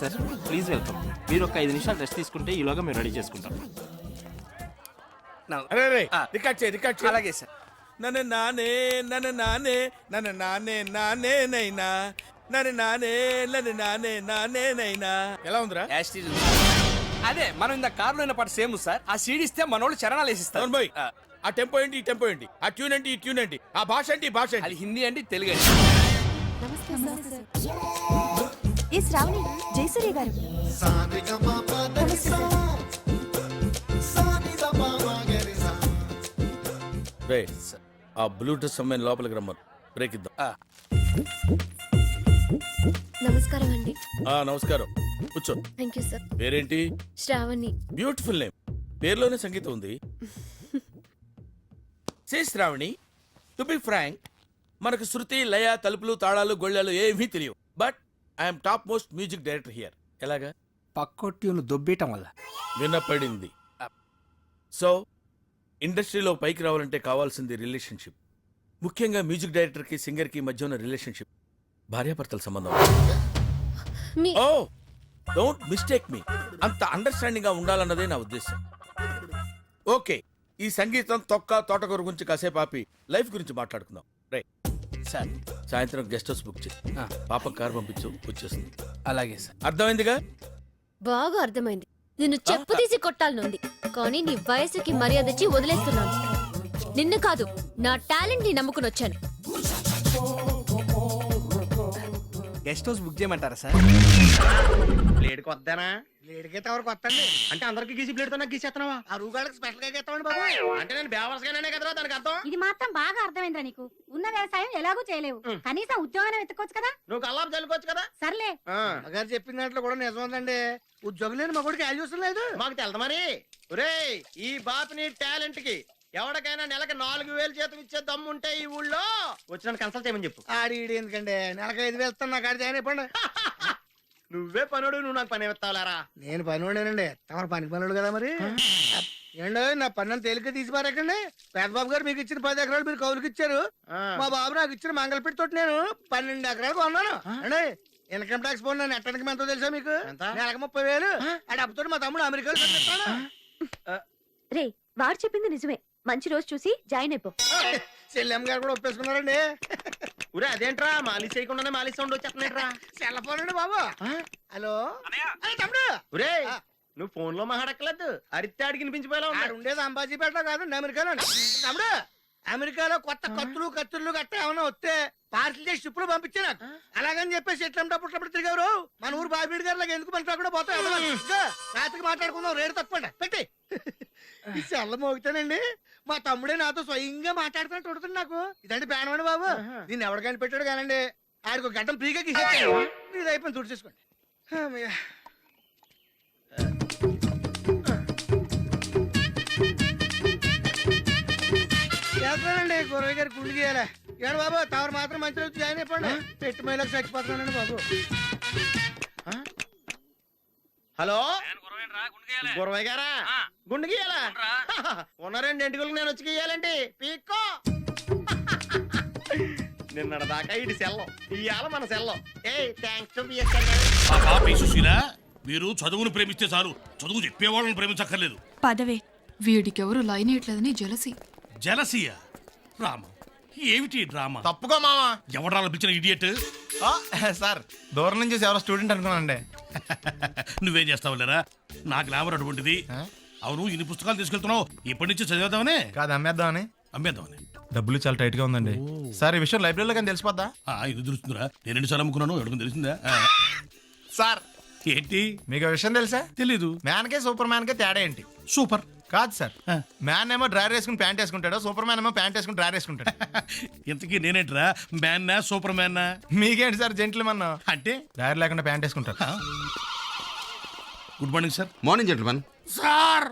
Sir please welcome. మీరు ఒక 5 నిమిషాలు రెస్ట్ తీసుకుంటే ఈలోగా మేము రెడీ చేసుకుంటాం. అరే రికార్డ్ చేయి అలాగే సార్. నన్ను నానే నైనా నైనా ఎలా ఉందిరా? యాస్టీజ్ ఉంది. అదే మనం ఇంత కారులో అయిన పాట సేమ్ సార్. ఆ సీడీ ఇస్తే మనోళ్ళు చరణాలు వేసిస్తారు. బాయ్ ఆ టెంపో ఏంటి, ఈ టెంపో ఏంటి, ఆ ట్యూన్ ఏంటి, ఈ ట్యూన్ ఏంటి, ఆ భాష ఏంటి, ఈ భాష ఏంటి? అది హిందీ అంటే తెలుగు అండి. ఈ శ్రావణి జయసూర్య గారు. రే ఆ బ్లూటూత్ అమ్మాయిని లోపలికి రమ్మను, బ్రేక్ ఇద్దాం. నమస్కారం అండి. నమస్కారం, కూర్చో. Thank you sir. పేరేంటి? శ్రావణి. బ్యూటిఫుల్ నేమ్, పేరులోనే సంగీతం ఉంది. సే శ్రావణి, టు బి ఫ్రాంక్, మనకు శృతి, లయ, తలుపులు, తాళాలు, గొళ్ళాలు ఏమీ తెలియవు. But I'm top most music director here. ఎలాగా? పక్కొట్టిను దొబ్బేయటం వల్ల వినపడింది. సో ఇండస్ట్రీలో పైకి రావాలంటే కావాల్సింది రిలేషన్షిప్. ముఖ్యంగా మ్యూజిక్ డైరెక్టర్కి సింగర్కి మధ్య ఉన్న రిలేషన్షిప్ భార్యాభర్తల సంబంధం. ఓ డోంట్ మిస్టేక్ మీ, అంత అండర్స్టాండింగ్ గా ఉండాలన్నదే నా ఉద్దేశం. ఓకే, ఈ సంగీతం తొక్క తోటకూర గురించి కాసేపు ఆపి లైఫ్ గురించి మాట్లాడుకుందాం. Right sir. సాయంత్రం గెస్ట్ హౌస్ బుక్ చేయి, పాప కార్ పంపించు, వచ్చేస్తుంది. అలాగే సార్. అర్థమైందిగా? బాగా అర్థమైంది. నిన్ను చెప్పు తీసి కొట్టాలనుంది, కానీ నీ వయసుకి మర్యాద ఇచ్చి వదిలేస్తున్నాను. నిన్ను కాదు, నా టాలెంట్ ని నమ్ముకుని వచ్చాను. గెస్ట్ హౌస్ బుక్ చేయమంటారా సార్? ప్లేట్కి వద్దానా? ప్లేట్కైతే ఎవరికి వస్తండి అంటే అందరికి గీసి ప్లేట్తో నాకు గీసేస్తున్నావా? ఆ రూగాళ్ళకి స్పెషల్ గా గీస్తామండి బాబు. అంటే నేను బేవర్స్గానే కదరా దానికి అర్థం. ఇది మాత్రం బాగా అర్థమైందిరా నీకు. ఉన్న వ్యవసాయం ఎలాగూ చేయలేవు, కనీసం ఉద్యోగం వెతుక్కోవచ్చు కదా. నువ్వు కల్లాపు చల్లుకోవచ్చు కదా. సర్లే, గారు చెప్పిన దాంట్లో కూడా నిజం ఉందండి. ఉద్యోగం లేని మా కొడుకు వాల్యూస్ లేదు. మాకు తెలదు మరి. ఒరేయ్, ఈ బాపిని టాలెంట్ కి ఎవరికైనా నెలకి 4,000 జీతం ఇచ్చే దమ్ము ఉంటే ఈ ఊళ్ళో వచ్చిన కన్సల్ట్ చేయమని చెప్పు. ఆడి ఎందుకండి నెలకి 5,000 ఇస్తాను, నాకు ఆడి జాయిన్ అయిపోండి. నువ్వే పనుడు, నువ్వు నాకు పని ఎత్తావులారా? నేను పనివాడేనండి, తమరు పనికి పనుడు కదా మరి. ఏండో నా పన్ను తేలిక తీసి పారకండి. పేదబాబు గారు మీకు ఇచ్చిన 10 ఎకరాలు మీరు కౌలుకి ఇచ్చారు. మా బాబు నాకు ఇచ్చిన మంగళపెట్టి తోటి నేను 12 ఎకరాలు కొన్నాను అండి. ఇన్కమ్ ట్యాక్స్ పోను నన్ను ఎట్టడానికి ఎంతో తెలుసా మీకు? నెలకు 30,000. ఆ డబ్బుతో మా తమ్ముడు అమెరికాలో చదివిస్తాడు. రే, వాడు చెప్పింది నిజమే. మంచి రోజు చూసి జాయిన్ అయిపో. చెల్లెమ్మ గారు కూడా ఒప్పేసుకున్నారండి. ఊరే అదేంట్రా మాలిష్ చేయకుండానే మాలిష్ సౌండ్ వచ్చేస్తున్నాయిట్రా. సెల్ ఫోన్ అండి బాబు. హలో తమ్ముడు. ఊరే నువ్వు ఫోన్ లో మాట్లాడక్కలేదు, అరిస్తే ఆడికి వినిపించిపోయేలా ఉండేది. అంబాజీపేటలో కాదండి, అమెరికాలో. తమ్ముడు, అమెరికాలో కొత్త కత్తులు గట్ట ఏమైనా వస్తే పార్సల్ చేసి షిప్ లో పంపించే నాకు. అలాగని చెప్పేసి ఎట్లప్పుడు తిరిగారు. మన ఊరు బాబీడి గారు ఎందుకు పని కూడా పోతాయి. రాత్రికి మాట్లాడుకుందాం, రేటు తప్పండి పెట్టి. ఈ సెల్ల మోగుతానండి, మా తమ్ముడే నాతో స్వయంగా మాట్లాడుతున్నట్టు ఉంటుంది నాకు. ఇదండి పేనమండి బాబు, దీన్ని ఎవరికైనా పెట్టాడు కానండి. ఆడికి ఒక గంటలు ఫ్రీగా గీసేస్తాను. ఇది అయిపోయింది, తుడి చేసుకోండి. చేస్తానండి గురవయ్య గారు గుండు గీయాలా. ఏడు బాబు, తవరు మాత్రం మంచి రోజు జాయిన్ అయిపోండి. పెట్టి మహిళకు చచ్చిపోతున్నానండి బాబు. హలో గురవయ్య గారా? గుండు గీయాలా? ఉన్నారండి ఎంటుకలకు నేను వచ్చి గీయాలండి. పీక్కో నిన్నటి దాకా ఇటు సెల్లం, ఇవాళ మన సెల్లం. మీరు చదువును ప్రేమిస్తే చాలు, చదువు చెప్పేవాళ్ళని ప్రేమించక్కర్లేదు. పదవే, వీడికెవరు లైన్ వేయట్లేదని జలసి. జలసియా? రామ, ఏమిటి డ్రామా? తప్పుకో మావా. ఎవడా పిలిచిన ఇడియట్? సార్, దూరం నుంచి ఎవరో స్టూడెంట్ అనుకున్నానండి. నువ్వేం చేస్తావు లేరా, నా గ్లామర్ అటువంటిది. అవును, ఇన్ని పుస్తకాలు తీసుకెళ్తున్నావు, ఇప్పటి నుంచి చదివేద్దామనే కాదు, అమ్మేద్దామని. అమ్మేద్దామని? డబ్బులు చాలా టైట్ గా ఉందండి సార్. ఈ విషయం లైబ్రరీలో కానీ తెలిసిపోద్దా? ఇది తెలుస్తుందిరా, నేను 2 సార్లు అమ్ముకున్నాను, ఎవరికి తెలిసిందా? సార్ ఏంటి మీకు విషయం తెలుసా? తెలీదు. మ్యాన్ కే సూపర్ మ్యాన్ కే తేడా ఏంటి? సూపర్ కాదు సార్, మ్యాన్ ఏమో డ్రైర్ వేసుకుని ప్యాంట్ వేసుకుంటాడు, సూపర్ మ్యాన్ ఏమో ప్యాంట్ వేసుకుని డ్రైర్ వేసుకుంటాడు. ఇంతకీ నేనేంట్రా, మ్యాన్నా సూపర్ మ్యాన్నా? మీకేంటి సార్ జెంట్లమన్ అంటే డ్రైర్ లేకుండా ప్యాంట్ వేసుకుంటారు. Good morning sir. Morning gentlemen. Sir